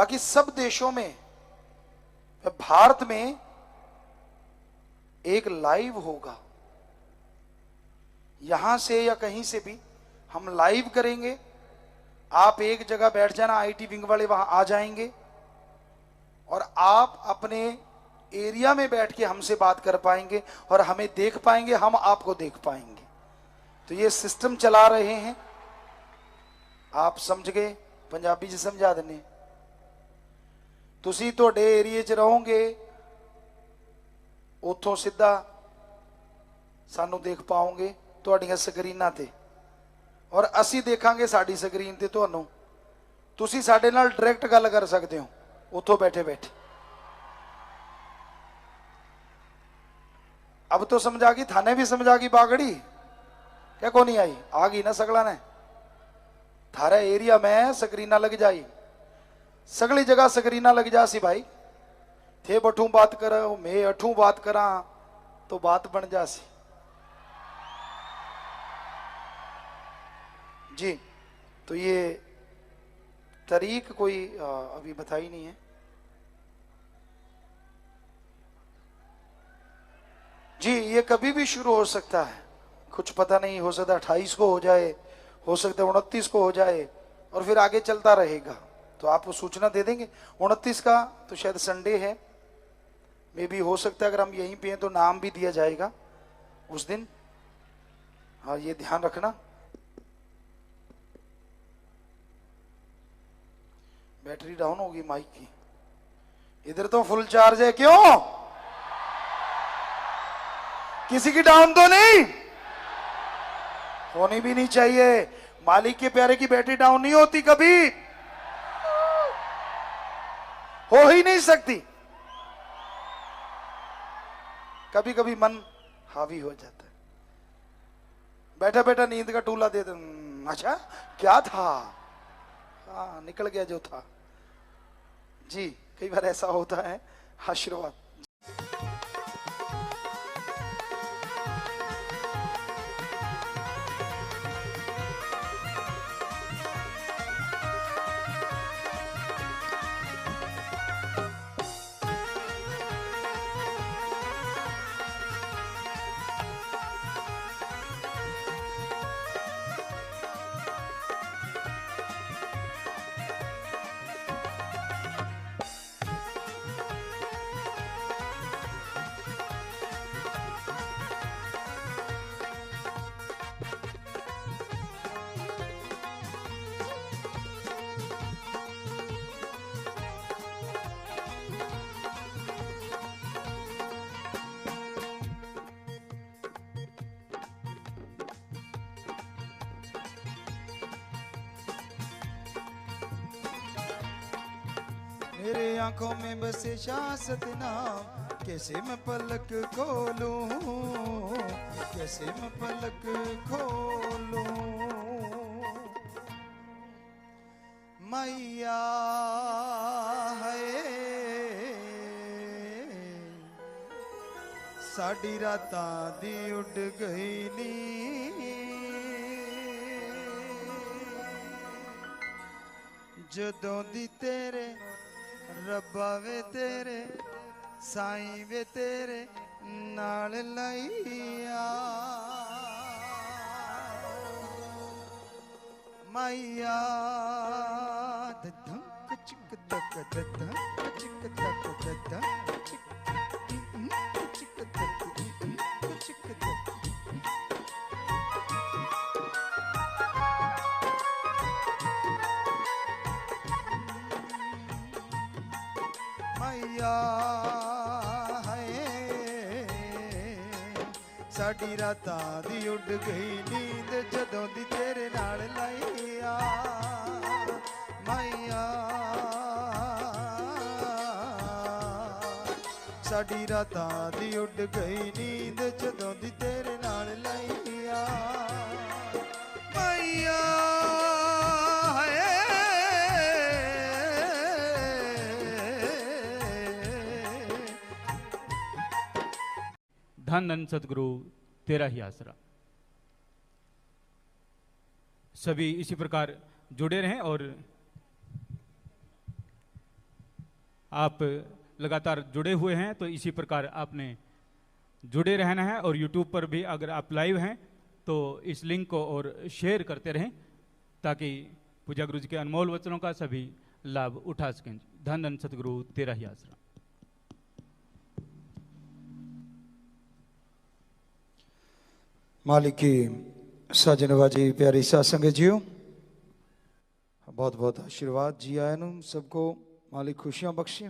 बाकी सब देशों में, भारत में एक लाइव होगा, यहां से या कहीं से भी हम लाइव करेंगे। आप एक जगह बैठ जाना, आईटी विंग वाले वहां आ जाएंगे और आप अपने एरिया में बैठ के हमसे बात कर पाएंगे और हमें देख पाएंगे, हम आपको देख पाएंगे। तो ये सिस्टम चला रहे हैं, आप समझ गए? पंजाबी च समझा देने। तुसी तुहाडे एरिए च रहोगे, उथों सीधा सानू देख पाओगे तुहाडीआं स्क्रीनां ते, और असी देखांगे साडी स्क्रीन ते तुहानू। तुसी साडे नाल डायरैक्ट गल कर सकते हो उथों बैठे बैठे। अब तो समझ आ गई, थाने भी समझ आ गई बागड़ी क्या? को नहीं आई? आ गई ना सगला ने। थारा एरिया में स्क्रीना लग जाई, सगली जगह स्क्रीना लग जासी भाई। थे बठू बात कर, मैं अठू बात करा, तो बात बन जासी जी। तो ये तारीख कोई अभी बताई नहीं है जी। ये कभी भी शुरू हो सकता है, कुछ पता नहीं, हो सकता 28 को हो जाए, हो सकता है 29 को हो जाए, और फिर आगे चलता रहेगा। तो आपको सूचना दे देंगे। 29 का तो शायद संडे है, मे भी हो सकता है। अगर हम यहीं पे हैं तो नाम भी दिया जाएगा उस दिन। हाँ, ये ध्यान रखना। बैटरी डाउन होगी माइक की, इधर तो फुल चार्ज है। क्यों? किसी की डाउन तो नहीं होनी भी नहीं चाहिए। मालिक के प्यारे की बैटरी डाउन नहीं होती, कभी हो ही नहीं सकती। कभी कभी मन हावी हो जाता है, बैठा बैठा नींद का टूला दे दे, अच्छा क्या था, हाँ निकल गया जो था जी। कई बार ऐसा होता है। आशीर्वाद। मेरे आंखों में बसे शाह सतनाम, कैसे मैं पलक खोलूं, कैसे मैं पलक खोलूं। मैया है साडी रातां दी उड़ गई नी, जदों दी तेरे रब्बा वे तेरे साईं वे तेरे नाल लईया। मैया दधक चिक तक दधक चिक तक दधक चिक तक चिक तक। मैया है साडी रातां दी उड़ गई नींद, जदों दी तेरे नाल लईया। मैया साडी रातां दी उड़ गई नींद, जदों दी तेरे नाल लईया। मैया धन धन सदगुरु तेरा ही आसरा। सभी इसी प्रकार जुड़े रहें और आप लगातार जुड़े हुए हैं, तो इसी प्रकार आपने जुड़े रहना है। और यूट्यूब पर भी अगर आप लाइव हैं तो इस लिंक को और शेयर करते रहें, ताकि पूजा गुरु जी के अनमोल वचनों का सभी लाभ उठा सकें। धन धन सतगुरु तेरा ही आसरा। मालिक की साजनवाजी प्यारी सासंग जियो, बहुत बहुत आशीर्वाद जी आयन सबको मालिक खुशियां बख्शे।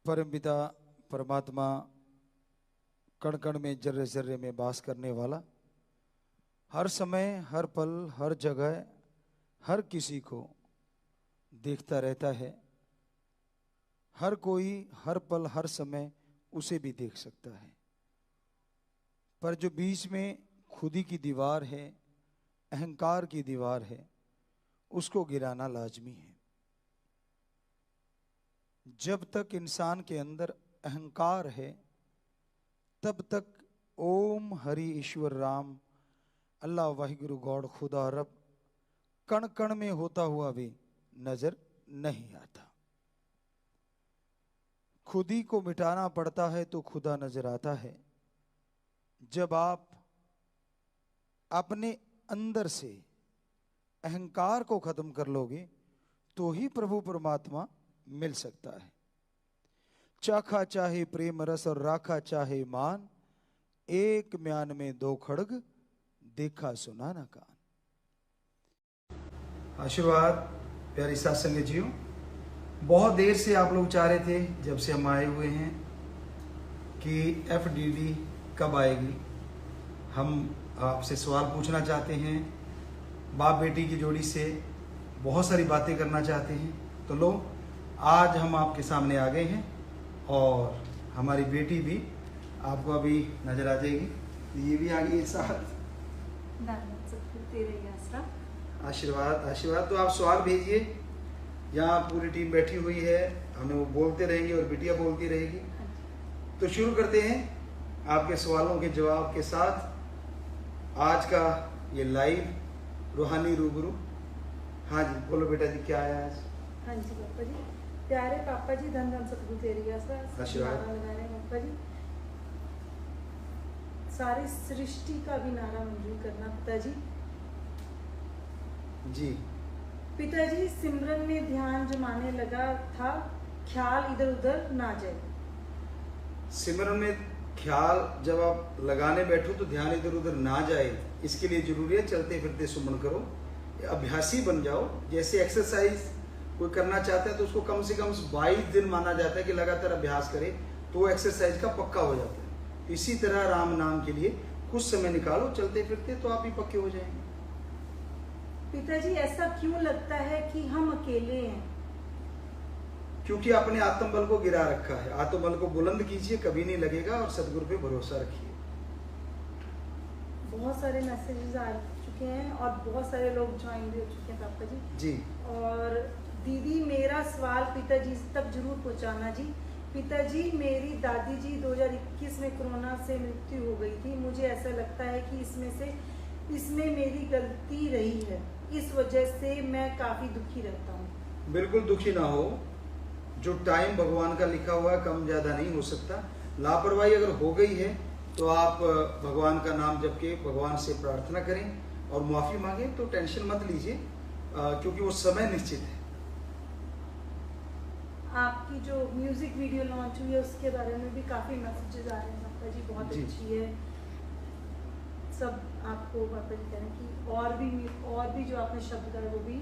परम पिता परमात्मा कण कण में जर्रे जर्रे में वास करने वाला, हर समय हर पल हर जगह हर किसी को देखता रहता है। हर कोई हर पल हर समय उसे भी देख सकता है, पर जो बीच में खुदी की दीवार है, अहंकार की दीवार है, उसको गिराना लाजमी है। जब तक इंसान के अंदर अहंकार है तब तक ओम हरि ईश्वर राम अल्लाह वाहिगुरु गॉड खुदा रब कण कण में होता हुआ भी नजर नहीं आता। खुदी को मिटाना पड़ता है तो खुदा नजर आता है। जब आप अपने अंदर से अहंकार को खत्म कर लोगे तो ही प्रभु परमात्मा मिल सकता है। चाखा चाहे प्रेम रस और राखा चाहे मान, एक म्यान में दो खड़ग देखा सुना ना कान। आशीर्वाद प्यारी सासंग जियो, बहुत देर से आप लोग चाह रहे थे, जब से हम आए हुए हैं, कि FDD कब आएगी। हम आपसे सवाल पूछना चाहते हैं, बाप बेटी की जोड़ी से बहुत सारी बातें करना चाहते हैं। तो लो, आज हम आपके सामने आ गए हैं और हमारी बेटी भी आपको अभी नजर आ जाएगी। ये भी आ गई है साथ। आशीर्वाद आशीर्वाद। तो आप सवाल भेजिए, यहाँ पूरी टीम बैठी हुई है, हमें वो बोलते रहेंगे और बिटिया बोलती रहेगी। तो शुरू करते हैं आपके सवालों के जवाब के साथ आज का ये लाइव रूहानी रूबरू। हाँ जी बोलो बेटा जी, क्या आया आज? हाँ जी पापा जी, प्यारे पापा जी, धन धन सतगुरु तेरी आशीर्वाद। आशीर्वाद। लगा रहे हैं पापा जी, सारी सृष्टि का भी नारा मंजूर करना पिताजी। जी पिताजी, सिमरन में ध्यान जमाने लगा था, ख्याल इधर उधर ना जाए। सिमरन में ख्याल जब आप लगाने बैठो तो ध्यान इधर उधर ना जाए, इसके लिए जरूरी है चलते फिरते सुमन करो, अभ्यासी बन जाओ। जैसे एक्सरसाइज कोई करना चाहता है तो उसको कम से कम 22 दिन माना जाता है कि लगातार अभ्यास करे तो वो एक्सरसाइज का पक्का हो जाता है। इसी तरह राम नाम के लिए कुछ समय निकालो चलते फिरते, तो आप ही पक्के हो जाएंगे। पिताजी, ऐसा क्यों लगता है कि हम अकेले हैं? क्योंकि आपने आत्मबल को गिरा रखा है। आत्मबल को बुलंद कीजिए, कभी नहीं लगेगा, और सदगुरु पे भरोसा रखिए। बहुत सारे मैसेजेस आ चुके हैं और बहुत सारे लोग ज्वाइन भी हो चुके हैं पापा जी। जी। और दीदी, मेरा सवाल पिताजी तक जरूर पहुंचाना जी। पिताजी, मेरी दादी जी 2021 में कोरोना से मृत्यु हो गई थी। मुझे ऐसा लगता है कि इसमें मेरी गलती रही है, इस वजह से मैं काफी दुखी रहता हूँ। बिल्कुल दुखी ना हो, जो टाइम भगवान का लिखा हुआ है कम ज्यादा नहीं हो सकता। लापरवाही अगर हो गई है तो आप भगवान का नाम जप के भगवान से प्रार्थना करें और माफी मांगे, तो टेंशन मत लीजिए, क्योंकि वो समय निश्चित है। आपकी जो म्यूजिक वीडियो लॉन्च हुई है उसके बारे में भी काफी मैसेजेस आ रहे हैं पापा जी, बहुत अच्छी है। सब आपको पापा जी कह रहे हैं कि और भी जो आपने शब्द गाए वो भी